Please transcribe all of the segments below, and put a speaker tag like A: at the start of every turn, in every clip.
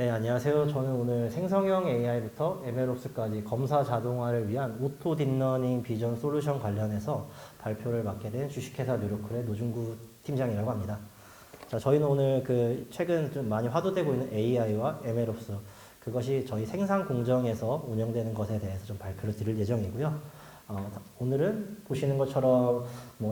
A: 네, 안녕하세요. 저는 오늘 생성형 AI부터 MLOps까지 검사 자동화를 위한 오토 딥러닝 비전 솔루션 관련해서 발표를 맡게 된 주식회사 뉴로클의 노중구 팀장이라고 합니다. 자, 저희는 오늘 최근 좀 많이 화두되고 있는 AI와 MLOps, 그것이 저희 생산 공정에서 운영되는 것에 대해서 좀 발표를 드릴 예정이고요. 오늘은 보시는 것처럼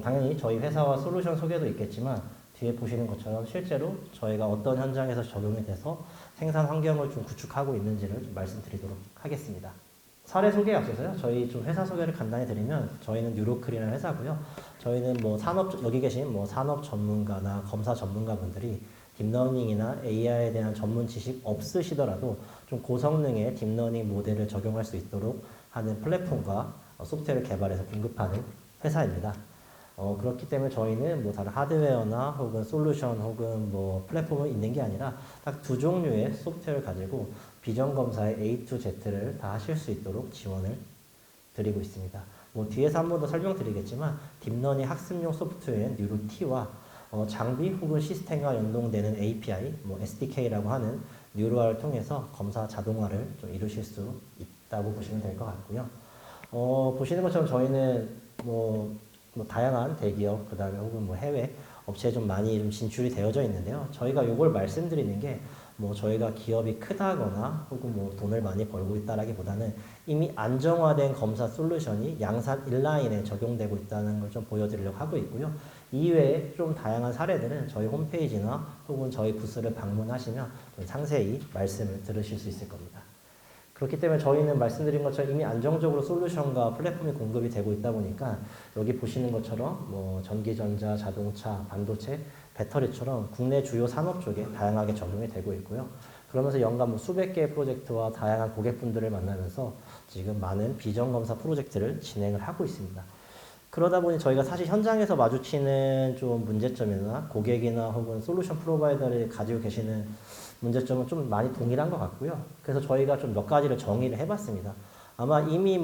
A: 당연히 저희 회사와 솔루션 소개도 있겠지만 뒤에 보시는 것처럼 실제로 저희가 어떤 현장에서 적용이 돼서 생산 환경을 좀 구축하고 있는지를 좀 말씀드리도록 하겠습니다. 사례 소개에 앞서서요. 저희 좀 회사 소개를 간단히 드리면 저희는 뉴로클이라는 회사고요. 저희는 여기 계신 산업 전문가나 검사 전문가분들이 딥러닝이나 AI에 대한 전문 지식 없으시더라도 좀 고성능의 딥러닝 모델을 적용할 수 있도록 하는 플랫폼과 소프트웨어를 개발해서 공급하는 회사입니다. 그렇기 때문에 저희는 다른 하드웨어나 혹은 솔루션 혹은 플랫폼이 있는 게 아니라 딱 두 종류의 소프트웨어를 가지고 비전 검사의 A to Z를 다 하실 수 있도록 지원을 드리고 있습니다. 뒤에서 한 번 더 설명드리겠지만 딥러닝 학습용 소프트웨어인 뉴로T와 장비 혹은 시스템과 연동되는 API, SDK라고 하는 뉴로화를 통해서 검사 자동화를 좀 이루실 수 있다고 보시면 될 것 같고요. 보시는 것처럼 저희는 다양한 대기업, 그 다음에 혹은 해외 업체에 좀 많이 좀 진출이 되어져 있는데요. 저희가 이걸 말씀드리는 게 저희가 기업이 크다거나 혹은 돈을 많이 벌고 있다라기보다는 이미 안정화된 검사 솔루션이 양산 인라인에 적용되고 있다는 걸 좀 보여드리려고 하고 있고요. 이외에 좀 다양한 사례들은 저희 홈페이지나 혹은 저희 부스를 방문하시면 좀 상세히 말씀을 들으실 수 있을 겁니다. 그렇기 때문에 저희는 말씀드린 것처럼 이미 안정적으로 솔루션과 플랫폼이 공급이 되고 있다 보니까 여기 보시는 것처럼 전기전자, 자동차, 반도체, 배터리처럼 국내 주요 산업 쪽에 다양하게 적용이 되고 있고요. 그러면서 연간 수백 개의 프로젝트와 다양한 고객분들을 만나면서 지금 많은 비전 검사 프로젝트를 진행을 하고 있습니다. 그러다 보니 저희가 사실 현장에서 마주치는 좀 문제점이나 고객이나 혹은 솔루션 프로바이더를 가지고 계시는 문제점은 좀 많이 동일한 것 같고요. 그래서 저희가 좀 몇 가지를 정의를 해봤습니다. 아마 이미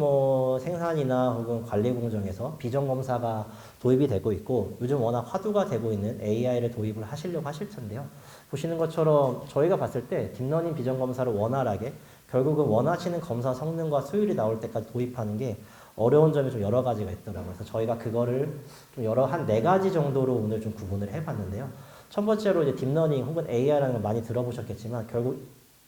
A: 생산이나 혹은 관리 공정에서 비전 검사가 도입이 되고 있고 요즘 워낙 화두가 되고 있는 AI를 도입을 하시려고 하실 텐데요. 보시는 것처럼 저희가 봤을 때 딥러닝 비전 검사를 원활하게 결국은 원하시는 검사 성능과 수율이 나올 때까지 도입하는 게 어려운 점이 좀 여러 가지가 있더라고요. 그래서 저희가 그거를 좀 한 네 가지 정도로 오늘 좀 구분을 해봤는데요. 첫 번째로 이제 딥러닝 혹은 AI라는 걸 많이 들어보셨겠지만 결국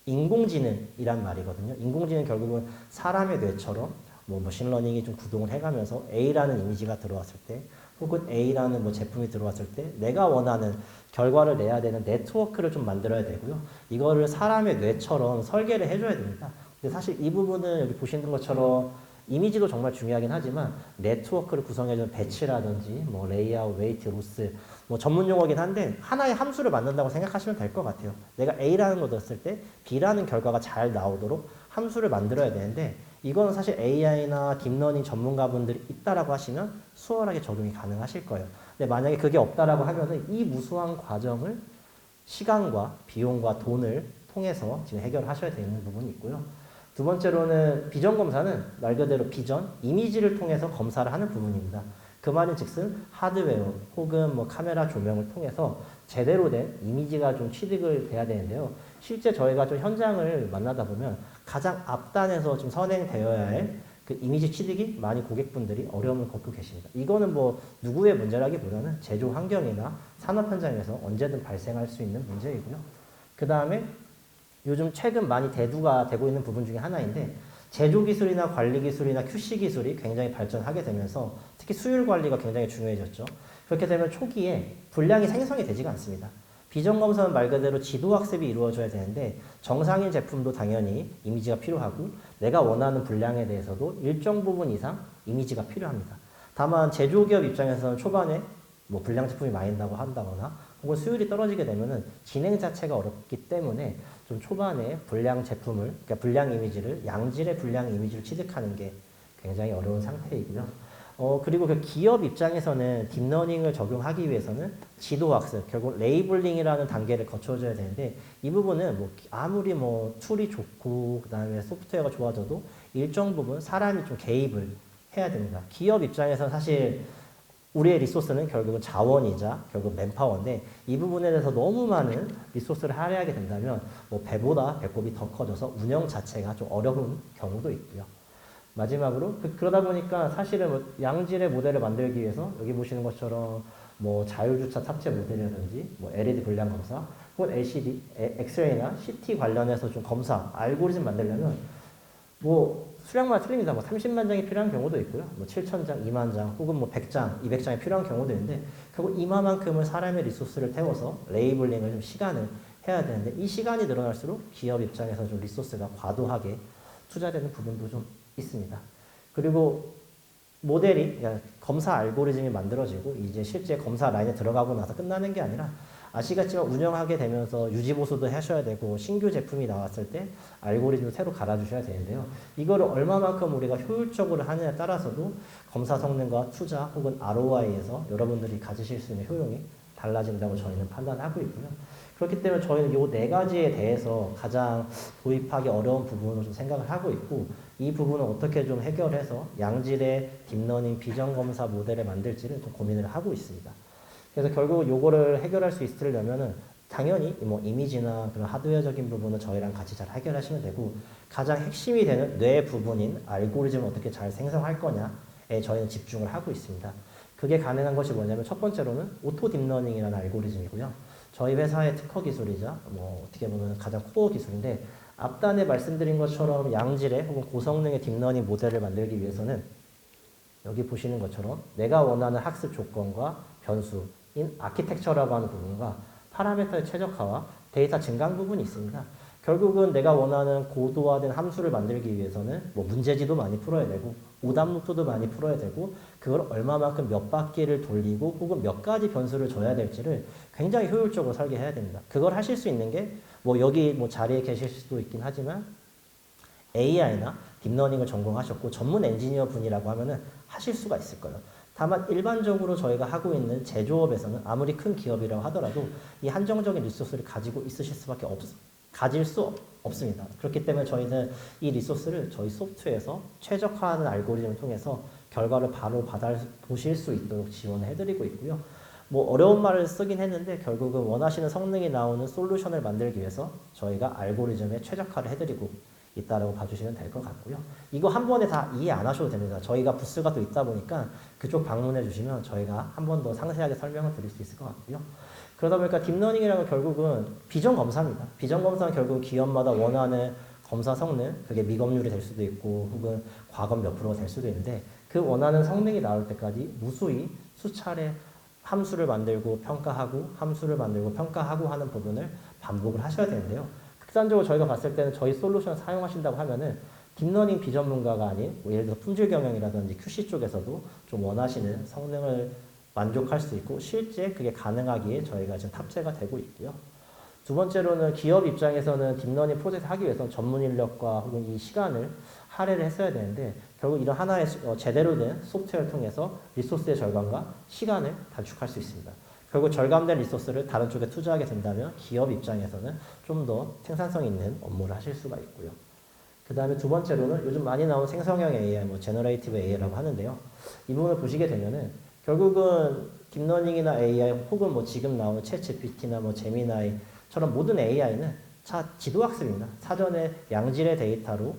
A: 인공지능이란 말이거든요. 인공지능 결국은 사람의 뇌처럼 머신러닝이 좀 구동을 해가면서 A라는 이미지가 들어왔을 때 혹은 A라는 제품이 들어왔을 때 내가 원하는 결과를 내야 되는 네트워크를 좀 만들어야 되고요. 이거를 사람의 뇌처럼 설계를 해줘야 됩니다. 근데 사실 이 부분은 여기 보시는 것처럼 이미지도 정말 중요하긴 하지만 네트워크를 구성해주는 배치라든지 레이아웃, 웨이트, 로스 전문 용어긴 한데 하나의 함수를 만든다고 생각하시면 될 것 같아요. 내가 A라는 거 넣었을 때 B라는 결과가 잘 나오도록 함수를 만들어야 되는데 이거는 사실 AI나 딥러닝 전문가분들이 있다라고 하시면 수월하게 적용이 가능하실 거예요. 근데 만약에 그게 없다라고 하면은 이 무수한 과정을 시간과 비용과 돈을 통해서 지금 해결하셔야 되는 부분이 있고요. 두 번째로는 비전 검사는 말 그대로 비전, 이미지를 통해서 검사를 하는 부분입니다. 그 말인 즉슨 하드웨어 혹은 카메라 조명을 통해서 제대로 된 이미지가 좀 취득을 돼야 되는데요. 실제 저희가 좀 현장을 만나다 보면 가장 앞단에서 좀 선행되어야 할 그 이미지 취득이 많이 고객분들이 어려움을 겪고 계십니다. 이거는 누구의 문제라기보다는 제조 환경이나 산업 현장에서 언제든 발생할 수 있는 문제이고요. 그 다음에 요즘 최근 많이 대두가 되고 있는 부분 중에 하나인데 제조 기술이나 관리 기술이나 QC 기술이 굉장히 발전하게 되면서 특히 수율 관리가 굉장히 중요해졌죠. 그렇게 되면 초기에 분량이 생성이 되지가 않습니다. 비전 검사는 말 그대로 지도 학습이 이루어져야 되는데 정상인 제품도 당연히 이미지가 필요하고 내가 원하는 분량에 대해서도 일정 부분 이상 이미지가 필요합니다. 다만 제조기업 입장에서는 초반에 불량 제품이 많이 한다거나 혹은 수율이 떨어지게 되면은 진행 자체가 어렵기 때문에 좀 초반에 불량 제품을, 그러니까 불량 이미지를, 양질의 불량 이미지를 취득하는 게 굉장히 어려운 상태이고요. 그리고 그 기업 입장에서는 딥러닝을 적용하기 위해서는 지도학습, 결국 레이블링이라는 단계를 거쳐줘야 되는데 이 부분은 아무리 툴이 좋고 그 다음에 소프트웨어가 좋아져도 일정 부분 사람이 좀 개입을 해야 됩니다. 기업 입장에서는 사실 우리의 리소스는 결국은 자원이자 결국 맨파워인데 이 부분에 대해서 너무 많은 리소스를 할애하게 된다면 뭐 배보다 배꼽이 더 커져서 운영 자체가 좀 어려운 경우도 있고요. 마지막으로 그러다 보니까 사실은 뭐 양질의 모델을 만들기 위해서 여기 보시는 것처럼 뭐 자율주차 탑재 모델이라든지 뭐 LED 불량 검사 혹은 LCD, 엑스레이나 CT 관련해서 좀 검사 알고리즘 만들려면 뭐 수량마다 틀립니다. 뭐 30만 장이 필요한 경우도 있고요. 뭐 7천 장, 2만 장, 혹은 뭐 100장, 200장이 필요한 경우도 있는데 결국 이만큼을 사람의 리소스를 태워서 레이블링을 좀 시간을 해야 되는데 이 시간이 늘어날수록 기업 입장에서 좀 리소스가 과도하게 투자되는 부분도 좀 있습니다. 그리고 모델이 그러니까 검사 알고리즘이 만들어지고 이제 실제 검사 라인에 들어가고 나서 끝나는 게 아니라 아시겠지만 운영하게 되면서 유지보수도 하셔야 되고 신규 제품이 나왔을 때 알고리즘을 새로 갈아주셔야 되는데요. 이거를 얼마만큼 우리가 효율적으로 하느냐에 따라서도 검사 성능과 투자 혹은 ROI에서 여러분들이 가지실 수 있는 효용이 달라진다고 저희는 판단하고 있고요. 그렇기 때문에 저희는 이 네 가지에 대해서 가장 도입하기 어려운 부분으로 좀 생각을 하고 있고 이 부분을 어떻게 좀 해결해서 양질의 딥러닝 비전검사 모델을 만들지를 좀 고민을 하고 있습니다. 그래서 결국 요거를 해결할 수 있으려면은 당연히 뭐 이미지나 그런 하드웨어적인 부분은 저희랑 같이 잘 해결하시면 되고 가장 핵심이 되는 뇌 부분인 알고리즘을 어떻게 잘 생성할 거냐에 저희는 집중을 하고 있습니다. 그게 가능한 것이 뭐냐면 첫 번째로는 오토 딥러닝이라는 알고리즘이고요. 저희 회사의 특허 기술이자 뭐 어떻게 보면 가장 코어 기술인데 앞단에 말씀드린 것처럼 양질의 혹은 고성능의 딥러닝 모델을 만들기 위해서는 여기 보시는 것처럼 내가 원하는 학습 조건과 변수인 아키텍처라고 하는 부분과 파라미터의 최적화와 데이터 증강 부분이 있습니다. 결국은 내가 원하는 고도화된 함수를 만들기 위해서는 뭐 문제지도 많이 풀어야 되고 오답 노트도 많이 풀어야 되고 그걸 얼마만큼 몇 바퀴를 돌리고 혹은 몇 가지 변수를 줘야 될지를 굉장히 효율적으로 설계해야 됩니다. 그걸 하실 수 있는 게 뭐 여기 뭐 자리에 계실 수도 있긴 하지만 AI나 딥러닝을 전공하셨고 전문 엔지니어 분이라고 하면은 하실 수가 있을 거예요. 다만 일반적으로 저희가 하고 있는 제조업에서는 아무리 큰 기업이라고 하더라도 이 한정적인 리소스를 가지고 있으실 수밖에 가질 수 없습니다. 그렇기 때문에 저희는 이 리소스를 저희 소프트웨어에서 최적화하는 알고리즘을 통해서 결과를 바로 받아보실 수 있도록 지원을 해드리고 있고요. 뭐 어려운 말을 쓰긴 했는데 결국은 원하시는 성능이 나오는 솔루션을 만들기 위해서 저희가 알고리즘에 최적화를 해드리고 있다라고 봐주시면 될 것 같고요. 이거 한 번에 다 이해 안 하셔도 됩니다. 저희가 부스가 또 있다 보니까 그쪽 방문해 주시면 저희가 한 번 더 상세하게 설명을 드릴 수 있을 것 같고요. 그러다 보니까 딥러닝이라는 건 결국은 비전 검사입니다. 비전 검사는 결국 기업마다 원하는 검사 성능, 그게 미검률이 될 수도 있고 혹은 과검 몇 프로가 될 수도 있는데 그 원하는 성능이 나올 때까지 무수히 수차례 함수를 만들고 평가하고 함수를 만들고 평가하고 하는 부분을 반복을 하셔야 되는데요. 극단적으로 저희가 봤을 때는 저희 솔루션을 사용하신다고 하면은 딥러닝 비전문가가 아닌 뭐 예를 들어 품질 경영이라든지 QC 쪽에서도 좀 원하시는 성능을 만족할 수 있고 실제 그게 가능하기에 저희가 지금 탑재가 되고 있고요. 두 번째로는 기업 입장에서는 딥러닝 프로젝트 하기 위해서는 전문 인력과 혹은 이 시간을 할애를 했어야 되는데 결국 이런 하나의 제대로 된 소프트웨어를 통해서 리소스의 절감과 시간을 단축할 수 있습니다. 결국 절감된 리소스를 다른 쪽에 투자하게 된다면 기업 입장에서는 좀 더 생산성 있는 업무를 하실 수가 있고요. 그 다음에 두 번째로는 요즘 많이 나온 생성형 AI, 뭐 제너레이티브 AI라고 하는데요. 이 부분을 보시게 되면은 결국은 딥러닝이나 AI 혹은 뭐 지금 나오는 챗 GPT나 뭐 제미나이처럼 모든 AI는 지도학습입니다. 사전에 양질의 데이터로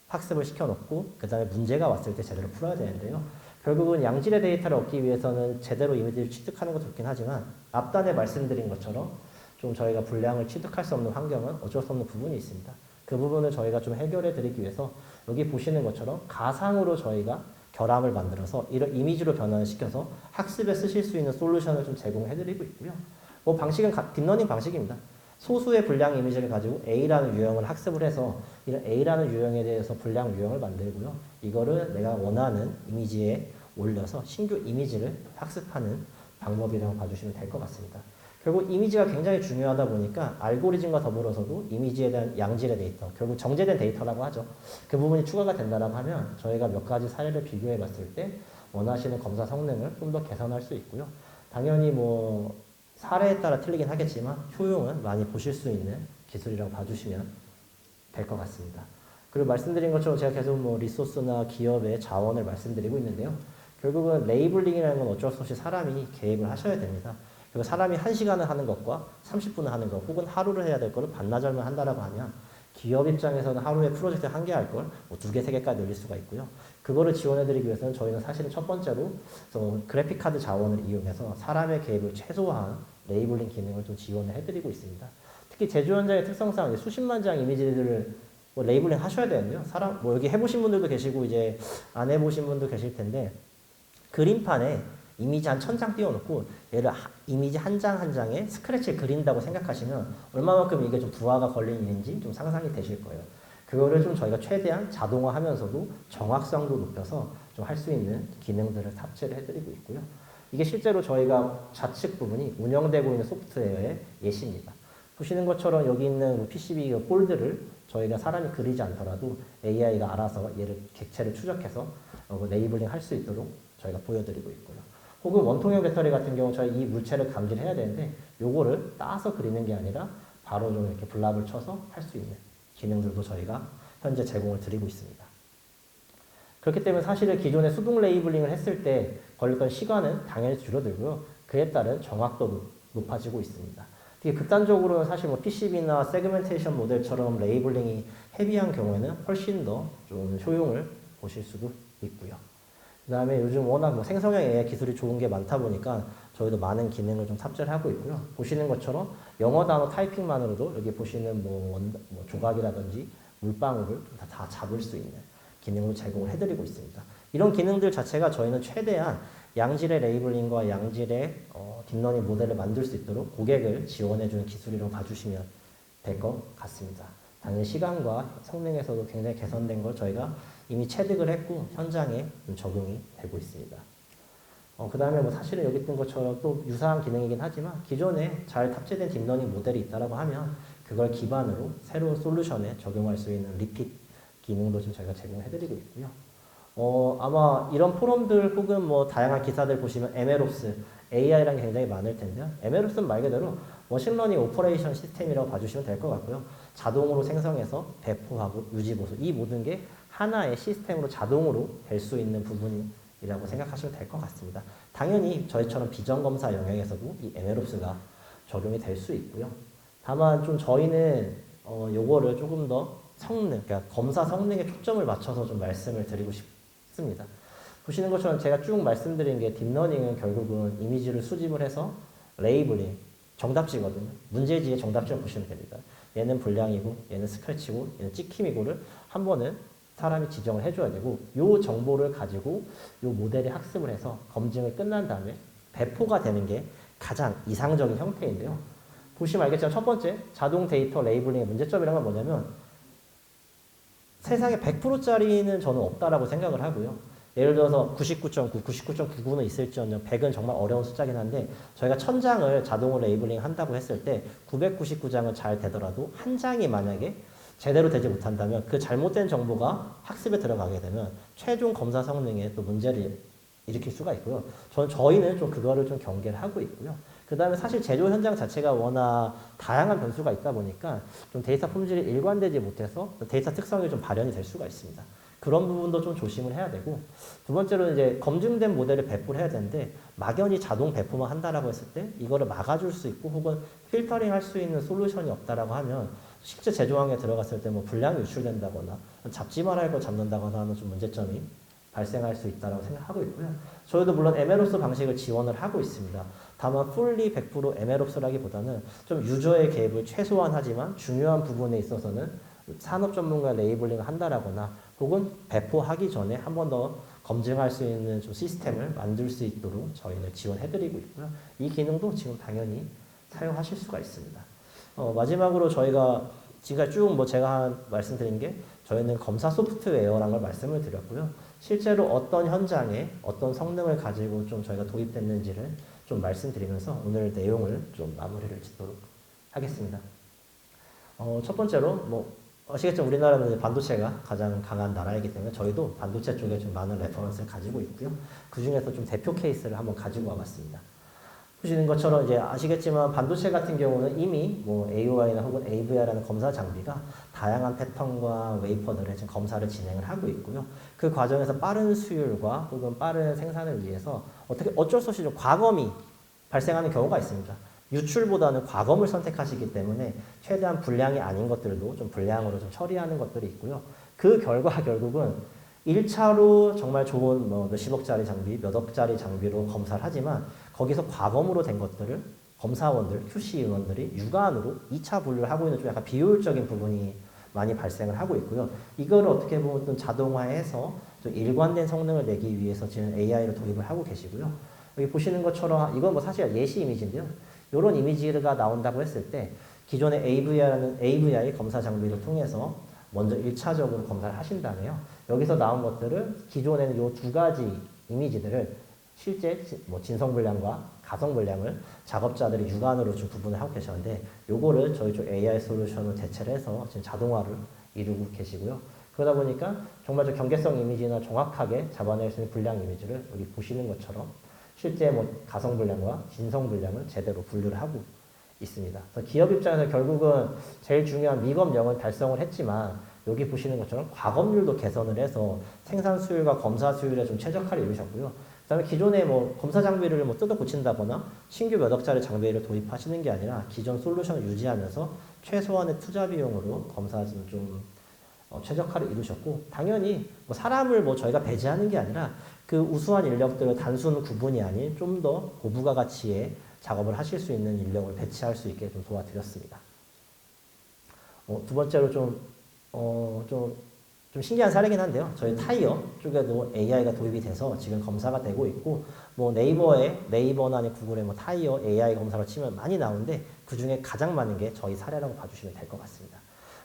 A: 학습을 시켜놓고 그 다음에 문제가 왔을 때 제대로 풀어야 되는데요. 결국은 양질의 데이터를 얻기 위해서는 제대로 이미지를 취득하는 것도 좋긴 하지만 앞단에 말씀드린 것처럼 좀 저희가 분량을 취득할 수 없는 환경은 어쩔 수 없는 부분이 있습니다. 그 부분을 저희가 좀 해결해 드리기 위해서 여기 보시는 것처럼 가상으로 저희가 결함을 만들어서 이런 이미지로 변환을 시켜서 학습에 쓰실 수 있는 솔루션을 좀 제공해 드리고 있고요. 뭐 방식은 딥러닝 방식입니다. 소수의 분량 이미지를 가지고 A라는 유형을 학습을 해서 이런 A라는 유형에 대해서 분량 유형을 만들고요. 이거를 내가 원하는 이미지에 올려서 신규 이미지를 학습하는 방법이라고 봐주시면 될 것 같습니다. 결국 이미지가 굉장히 중요하다 보니까 알고리즘과 더불어서도 이미지에 대한 양질의 데이터, 결국 정제된 데이터라고 하죠. 그 부분이 추가가 된다고 하면 저희가 몇 가지 사례를 비교해 봤을 때 원하시는 검사 성능을 좀 더 개선할 수 있고요. 당연히 뭐 사례에 따라 틀리긴 하겠지만 효용은 많이 보실 수 있는 기술이라고 봐주시면 될 것 같습니다. 그리고 말씀드린 것처럼 제가 계속 뭐 리소스나 기업의 자원을 말씀드리고 있는데요. 결국은 레이블링이라는 건 어쩔 수 없이 사람이 개입을 하셔야 됩니다. 그리고 사람이 1시간을 하는 것과 30분을 하는 것, 혹은 하루를 해야 될 거를 반나절만 한다라고 하면 기업 입장에서는 하루에 프로젝트 1개 할 걸 뭐 2개, 3개까지 늘릴 수가 있고요. 그거를 지원해드리기 위해서는 저희는 사실은 첫 번째로 그래픽카드 자원을 이용해서 사람의 개입을 최소화한 레이블링 기능을 좀 지원을 해드리고 있습니다. 특히 제조 현장의 특성상 수십만 장 이미지들을 뭐 레이블링 하셔야 되는데요. 사람, 뭐 여기 해보신 분들도 계시고 이제 안 해보신 분도 계실 텐데, 그림판에 이미지 한 1000장 띄워놓고 얘를 이미지 한 장 한 장에 스크래치를 그린다고 생각하시면 얼마만큼 이게 좀 부하가 걸린 일인지 좀 상상이 되실 거예요. 그거를 좀 저희가 최대한 자동화하면서도 정확성도 높여서 좀 할 수 있는 기능들을 탑재를 해드리고 있고요. 이게 실제로 저희가 좌측 부분이 운영되고 있는 소프트웨어의 예시입니다. 보시는 것처럼 여기 있는 PCB 볼드를 저희가 사람이 그리지 않더라도 AI가 알아서 얘를 객체를 추적해서 레이블링 할 수 있도록 저희가 보여드리고 있고요. 혹은 원통형 배터리 같은 경우 저희 이 물체를 감지를 해야 되는데 요거를 따서 그리는 게 아니라 바로 좀 이렇게 블랍을 쳐서 할 수 있는 기능들도 저희가 현재 제공을 드리고 있습니다. 그렇기 때문에 사실은 기존에 수동 레이블링을 했을 때 걸렸던 시간은 당연히 줄어들고요. 그에 따른 정확도도 높아지고 있습니다. 되게 극단적으로는 사실 뭐 PCB나 세그멘테이션 모델처럼 레이블링이 헤비한 경우에는 훨씬 더 좀 효용을 보실 수도 있고요. 그 다음에 요즘 워낙 뭐 생성형 AI 기술이 좋은 게 많다 보니까 저희도 많은 기능을 좀 탑재를 하고 있고요. 보시는 것처럼 영어 단어 타이핑만으로도 여기 보시는 뭐 조각이라든지 물방울을 다 잡을 수 있는 기능을 제공을 해드리고 있습니다. 이런 기능들 자체가 저희는 최대한 양질의 레이블링과 양질의 딥러닝 모델을 만들 수 있도록 고객을 지원해주는 기술이라고 봐주시면 될 것 같습니다. 당연히 시간과 성능에서도 굉장히 개선된 걸 저희가 이미 체득을 했고 현장에 적용이 되고 있습니다. 그 다음에 뭐 사실은 여기 있던 것처럼 또 유사한 기능이긴 하지만 기존에 잘 탑재된 딥러닝 모델이 있다고 하면 그걸 기반으로 새로운 솔루션에 적용할 수 있는 리핏 기능도 좀 저희가 제공해드리고 있고요. 아마 이런 포럼들 혹은 뭐 다양한 기사들 보시면 MLOps, AI라는 게 굉장히 많을 텐데요. MLOPs는 말 그대로 머신러닝 오퍼레이션 시스템이라고 봐주시면 될 것 같고요. 자동으로 생성해서 배포하고 유지보수 이 모든 게 하나의 시스템으로 자동으로 될 수 있는 부분이라고 생각하시면 될 것 같습니다. 당연히 저희처럼 비전검사 영역에서도 이 MLOps가 적용이 될 수 있고요. 다만 좀 저희는 요거를 조금 더 성능, 그러니까 검사 성능에 초점을 맞춰서 좀 말씀을 드리고 싶습니다. 보시는 것처럼 제가 쭉 말씀드린 게 딥러닝은 결국은 이미지를 수집을 해서 레이블링, 정답지거든요. 문제지의 정답지를 보시면 됩니다. 얘는 불량이고, 얘는 스크래치고, 얘는 찍힘이고를 한 번은 사람이 지정을 해줘야 되고, 요 정보를 가지고 요 모델이 학습을 해서 검증을 끝난 다음에 배포가 되는 게 가장 이상적인 형태인데요. 보시면 알겠지만 첫 번째, 자동 데이터 레이블링의 문제점이란 건 뭐냐면 세상에 100%짜리는 저는 없다라고 생각을 하고요. 예를 들어서 99.9, 99.99는 있을지언정 100은 정말 어려운 숫자긴 한데 저희가 1000장을 자동으로 레이블링 한다고 했을 때 999장은 잘 되더라도 한 장이 만약에 제대로 되지 못한다면 그 잘못된 정보가 학습에 들어가게 되면 최종 검사 성능에 또 문제를 일으킬 수가 있고요. 저희는 좀 그거를 좀 경계를 하고 있고요. 그 다음에 사실 제조 현장 자체가 워낙 다양한 변수가 있다 보니까 좀 데이터 품질이 일관되지 못해서 데이터 특성이 좀 발현이 될 수가 있습니다. 그런 부분도 좀 조심을 해야 되고, 두 번째로는 이제 검증된 모델을 배포를 해야 되는데 막연히 자동 배포만 한다라고 했을 때 이거를 막아줄 수 있고 혹은 필터링 할 수 있는 솔루션이 없다라고 하면 실제 제조항에 들어갔을 때 뭐 불량이 유출된다거나 잡지 말아야 할 걸 잡는다거나 하는 좀 문제점이 발생할 수 있다고 생각하고 있고요. 저희도 물론 MLOps 방식을 지원을 하고 있습니다. 다만 fully 100% MLOps라기보다는 좀 유저의 개입을 최소한 하지만 중요한 부분에 있어서는 산업 전문가 레이블링을 한다라거나 혹은 배포하기 전에 한 번 더 검증할 수 있는 좀 시스템을 만들 수 있도록 저희는 지원해드리고 있고요. 이 기능도 지금 당연히 사용하실 수가 있습니다. 마지막으로 저희가 지금까지 쭉 뭐 제가 말씀드린 게 저희는 검사 소프트웨어라는 걸 말씀을 드렸고요. 실제로 어떤 현장에 어떤 성능을 가지고 좀 저희가 도입됐는지를 좀 말씀드리면서 오늘 내용을 좀 마무리를 짓도록 하겠습니다. 첫 번째로 뭐 아시겠지만 우리나라는 반도체가 가장 강한 나라이기 때문에 저희도 반도체 쪽에 좀 많은 레퍼런스를 가지고 있고요. 그 중에서 좀 대표 케이스를 한번 가지고 와봤습니다. 보시는 것처럼 이제 아시겠지만 반도체 같은 경우는 이미 뭐 AOI나 혹은 AVR이라는 검사 장비가 다양한 패턴과 웨이퍼들의 지금 검사를 진행을 하고 있고요. 그 과정에서 빠른 수율과 혹은 빠른 생산을 위해서 어쩔 수 없이 좀 과검이 발생하는 경우가 있습니다. 유출보다는 과검을 선택하시기 때문에 최대한 불량이 아닌 것들도 좀 불량으로 좀 처리하는 것들이 있고요. 그 결과 결국은 1차로 정말 좋은 뭐 몇십억짜리 장비, 몇 억짜리 장비로 검사를 하지만 거기서 과검으로 된 것들을 검사원들, QC 인원들이 육안으로 2차 분류를 하고 있는 좀 약간 비효율적인 부분이 많이 발생을 하고 있고요. 이거를 어떻게 보면 좀 자동화해서 좀 일관된 성능을 내기 위해서 지금 AI를 도입을 하고 계시고요. 여기 보시는 것처럼 이건 뭐 사실 예시 이미지인데요. 이런 이미지가 나온다고 했을 때 기존의 AVI 검사 장비를 통해서 먼저 1차적으로 검사를 하신다면요. 여기서 나온 것들을 기존에는 이 두 가지 이미지들을 실제 뭐 진성분량과 가성분량을 작업자들이 육안으로 좀 구분을 하고 계셨는데 요거를 저희 쪽 AI 솔루션으로 대체를 해서 지금 자동화를 이루고 계시고요. 그러다 보니까 정말 저 경계성 이미지나 정확하게 잡아낼 수 있는 분량 이미지를 여기 보시는 것처럼 실제 뭐 가성분량과 진성분량을 제대로 분류를 하고 있습니다. 그래서 기업 입장에서 결국은 제일 중요한 미검령은 달성을 했지만 여기 보시는 것처럼 과검률도 개선을 해서 생산 수율과 검사 수율에 좀 최적화를 이루셨고요. 그다음에 기존의 뭐 검사 장비를 뭐 뜯어 고친다거나 신규 몇 억짜리 장비를 도입하시는 게 아니라 기존 솔루션을 유지하면서 최소한의 투자 비용으로 검사 좀 최적화를 이루셨고 당연히 뭐 사람을 뭐 저희가 배제하는 게 아니라 그 우수한 인력들을 단순 구분이 아닌 좀 더 고부가 가치의 작업을 하실 수 있는 인력을 배치할 수 있게 좀 도와드렸습니다. 두 번째로 좀 신기한 사례긴 한데요. 저희 타이어 쪽에도 AI가 도입이 돼서 지금 검사가 되고 있고, 뭐 네이버나 구글에 뭐 타이어 AI 검사로 치면 많이 나오는데 그 중에 가장 많은 게 저희 사례라고 봐주시면 될 것 같습니다.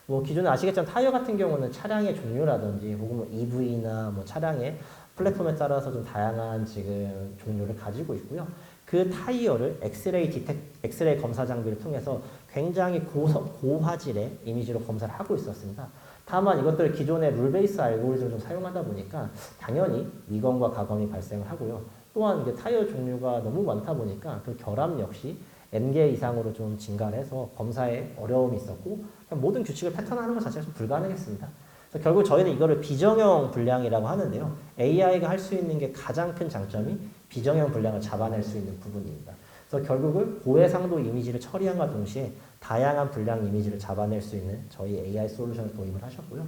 A: 뭐 기존에 아시겠지만 타이어 같은 경우는 차량의 종류라든지 혹은 뭐 EV나 뭐 차량의 플랫폼에 따라서 좀 다양한 지금 종류를 가지고 있고요. 그 타이어를 엑스레이 검사 장비를 통해서 굉장히 고화질의 이미지로 검사를 하고 있었습니다. 다만 이것들을 기존의 룰 베이스 알고리즘을 좀 사용하다 보니까 당연히 미검과 가검이 발생을 하고요. 또한 이게 타이어 종류가 너무 많다 보니까 그 결함 역시 N개 이상으로 좀 증가를 해서 검사에 어려움이 있었고 모든 규칙을 패턴화하는 것 자체가 좀 불가능했습니다. 그래서 결국 저희는 이거를 비정형 분량이라고 하는데요. AI가 할 수 있는 게 가장 큰 장점이 비정형 분량을 잡아낼 수 있는 부분입니다. 그래서 결국은 고해상도 이미지를 처리함과 동시에 다양한 분량 이미지를 잡아낼 수 있는 저희 AI 솔루션을 도입을 하셨고요.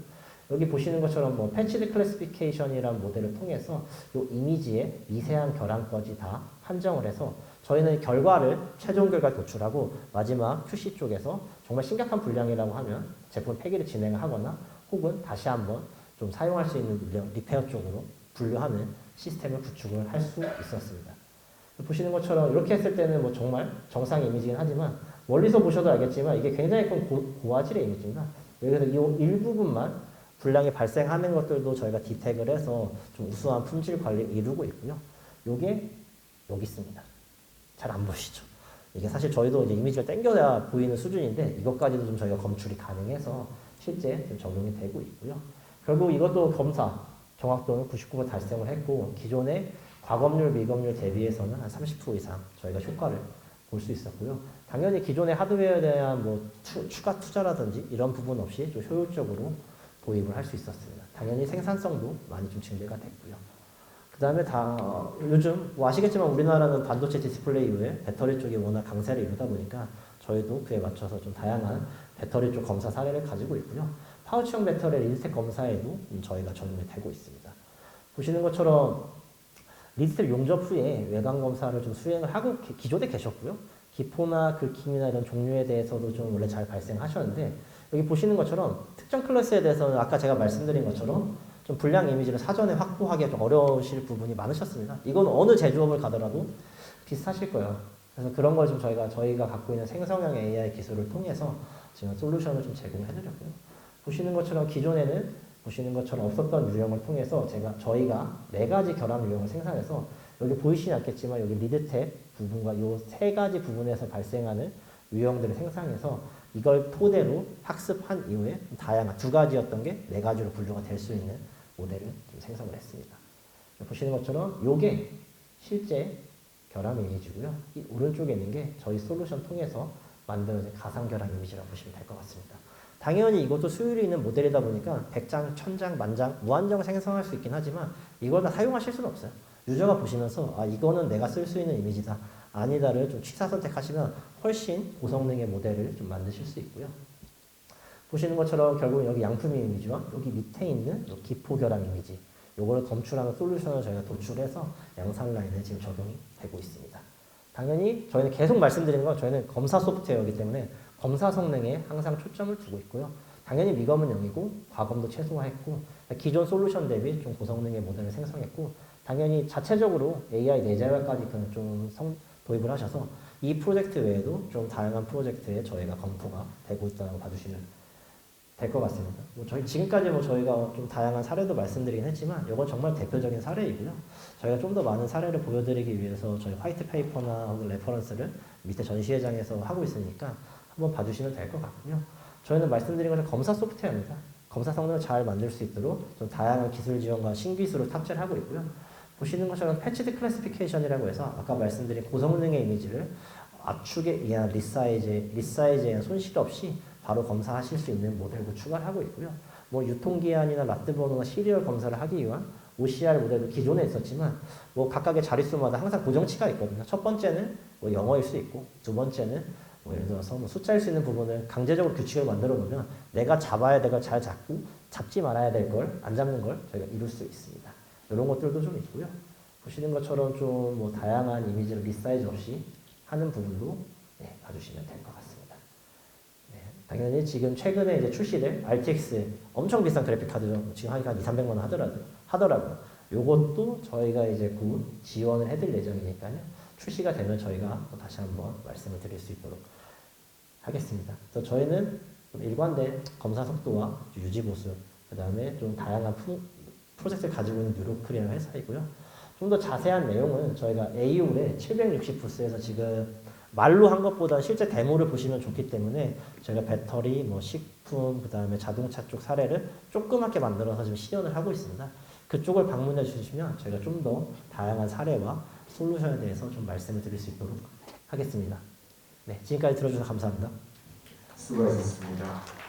A: 여기 보시는 것처럼 뭐 패치드 클래시피케이션이라는 모델을 통해서 이 이미지의 미세한 결함까지 다 판정을 해서 저희는 최종 결과를 도출하고 마지막 QC 쪽에서 정말 심각한 불량이라고 하면 제품 폐기를 진행을 하거나 혹은 다시 한번 좀 사용할 수 있는 리페어 쪽으로 분류하는 시스템을 구축을 할 수 있었습니다. 보시는 것처럼 이렇게 했을 때는 뭐 정말 정상 이미지긴 하지만 멀리서 보셔도 알겠지만 이게 굉장히 큰 고화질의 이미지입니다. 여기서 이 일부분만 불량이 발생하는 것들도 저희가 디텍을 해서 좀 우수한 품질 관리를 이루고 있고요. 요게 여기 있습니다. 잘 안 보시죠? 이게 사실 저희도 이제 이미지를 당겨야 보이는 수준인데 이것까지도 좀 저희가 검출이 가능해서 실제 좀 적용이 되고 있고요. 결국 이것도 검사 정확도는 99% 달성을 했고 기존의 과검률, 미검률 대비해서는 한 30% 이상 저희가 효과를 볼 수 있었고요. 당연히 기존의 하드웨어에 대한 뭐 추가 투자라든지 이런 부분 없이 좀 효율적으로 도입을 할 수 있었습니다. 당연히 생산성도 많이 좀 증대가 됐고요. 그 다음에 요즘 뭐 아시겠지만 우리나라는 반도체 디스플레이 이후에 배터리 쪽이 워낙 강세를 이루다 보니까 저희도 그에 맞춰서 좀 다양한 배터리 쪽 검사 사례를 가지고 있고요. 파우치형 배터리 리드텍 검사에도 저희가 적용이 되고 있습니다. 보시는 것처럼 리드텍 용접 후에 외관 검사를 좀 수행을 하고 기존에 계셨고요. 기포나 긁힘이나 이런 종류에 대해서도 좀 원래 잘 발생하셨는데 여기 보시는 것처럼 특정 클래스에 대해서는 아까 제가 말씀드린 것처럼 좀 불량 이미지를 사전에 확보하기 좀 어려우실 부분이 많으셨습니다. 이건 어느 제조업을 가더라도 비슷하실 거예요. 그래서 그런 걸 좀 저희가 갖고 있는 생성형 AI 기술을 통해서 지금 솔루션을 좀 제공해드렸고요. 보시는 것처럼 기존에는 보시는 것처럼 없었던 유형을 통해서 저희가 4가지 결함 유형을 생산해서 여기 보이시지 않겠지만 여기 리드텍 부분과 이 3가지 부분에서 발생하는 유형들을 생산해서 이걸 토대로 학습한 이후에 다양한 2가지였던 게 4가지로 분류가 될 수 있는 모델을 좀 생성을 했습니다. 보시는 것처럼 이게 실제 결함 이미지고요. 이 오른쪽에 있는 게 저희 솔루션 통해서 만들어진 가상 결함 이미지라고 보시면 될 것 같습니다. 당연히 이것도 수율이 있는 모델이다 보니까 100장, 1000장, 만장 무한정 생성할 수 있긴 하지만 이걸 다 사용하실 수는 없어요. 유저가 보시면서 아 이거는 내가 쓸 수 있는 이미지다 아니다를 좀 취사 선택하시면 훨씬 고성능의 모델을 좀 만드실 수 있고요. 보시는 것처럼 결국 여기 양품 이미지와 여기 밑에 있는 기포 결함 이미지 요거를 검출하는 솔루션을 저희가 도출해서 양산 라인에 지금 적용이 되고 있습니다. 당연히 저희는 계속 말씀드리는 건 저희는 검사 소프트웨어이기 때문에 검사 성능에 항상 초점을 두고 있고요. 당연히 미검은 0이고 과검도 최소화했고 기존 솔루션 대비 좀 고성능의 모델을 생성했고 당연히 자체적으로 AI 내재화까지 좀 도입을 하셔서 이 프로젝트 외에도 좀 다양한 프로젝트에 저희가 검토가 되고 있다고 봐주시면 될 것 같습니다. 저희 지금까지 저희가 좀 다양한 사례도 말씀드리긴 했지만 이건 정말 대표적인 사례이고요. 저희가 좀 더 많은 사례를 보여드리기 위해서 저희 화이트 페이퍼나 혹은 레퍼런스를 밑에 전시회장에서 하고 있으니까 한번 봐주시면 될 것 같고요. 저희는 말씀드린 것처럼 검사 소프트웨어입니다. 검사 성능을 잘 만들 수 있도록 좀 다양한 기술 지원과 신기술을 탑재를 하고 있고요. 보시는 것처럼 패치드 클래시피케이션이라고 해서 아까 말씀드린 고성능의 이미지를 압축에 의한 리사이즈에 의한 손실 없이 바로 검사하실 수 있는 모델도 추가를 하고 있고요. 유통기한이나 라트 번호나 시리얼 검사를 하기 위한 OCR 모델도 기존에 있었지만 각각의 자릿수마다 항상 고정치가 있거든요. 첫 번째는 영어일 수 있고 두 번째는 예를 들어서 숫자일 수 있는 부분을 강제적으로 규칙을 만들어 놓으면 내가 잡아야 될 걸 잘 잡고 잡지 말아야 될 걸 안 잡는 걸 저희가 이룰 수 있습니다. 이런 것들도 좀 있고요. 보시는 것처럼 좀 다양한 이미지를 리사이즈 없이 하는 부분도 봐주시면 될 것 같습니다. 당연히 지금 최근에 이제 출시된 RTX 엄청 비싼 그래픽 카드죠. 지금 한 200~300만 원 하더라고요. 요것도 저희가 이제 곧 지원을 해드릴 예정이니까요. 출시가 되면 저희가 다시 한번 말씀을 드릴 수 있도록 하겠습니다. 그래서 저희는 좀 일관된 검사 속도와 유지 보수, 그 다음에 좀 다양한 프로젝트를 가지고 있는 뉴로클이라는 회사이고요. 좀 더 자세한 내용은 저희가 AU의 760부스에서 지금 말로 한 것보다 실제 데모를 보시면 좋기 때문에 저희가 배터리, 식품, 그 다음에 자동차 쪽 사례를 조그맣게 만들어서 지금 시연을 하고 있습니다. 그쪽을 방문해 주시면 저희가 좀 더 다양한 사례와 솔루션에 대해서 좀 말씀을 드릴 수 있도록 하겠습니다. 네, 지금까지 들어주셔서 감사합니다.
B: 수고하셨습니다.